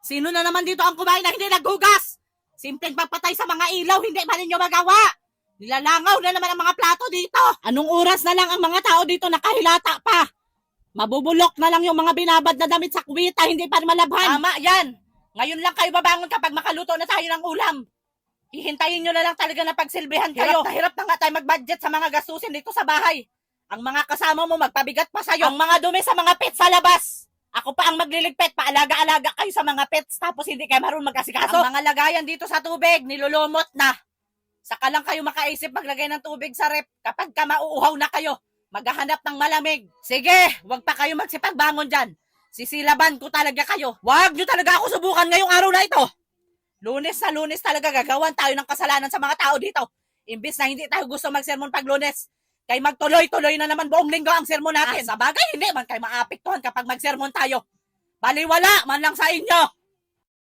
Sino na naman dito ang kumain na hindi naghugas? Simpleng pagpatay sa mga ilaw, hindi ba ninyo magawa? Nilalangaw na naman ang mga plato dito. Anong oras na lang ang mga tao dito nakahilata pa? Mabubulok na lang yung mga binabad na damit sa kuwita, hindi pa malabhan. Tama yan. Ngayon lang kayo babangon kapag makaluto na tayo ng ulam. Hihintayin nyo na lang talaga na pagsilbihan kayo. Hirap na nga tayo mag-budget sa mga gastusin dito sa bahay. Ang mga kasama mo magpabigat pa sa'yo. Ang mga dumi sa mga pets sa labas. Ako pa ang magliligpit, paalaga-alaga kayo sa mga pets tapos hindi kayo marunong mag-asikaso. Ang mga lagayan dito sa tubig, nilulumot na. Saka lang kayo makaisip maglagay ng tubig sa rep kapag ka mauuhaw na kayo. Maghahanap ng malamig. Sige, wag pa kayo magsipagbangon dyan. Sisilaban ko talaga kayo. Wag nyo talaga ako subukan ngayong araw na ito. Lunes na Lunes talaga gagawan tayo ng kasalanan sa mga tao dito. Imbis na hindi tayo gusto magsermon pag Lunes. Kay magtuloy-tuloy na naman buong linggo ang sermon natin. Sa bagay, hindi man kayo maapektuhan kapag magsermon tayo. Baliwala man lang sa inyo.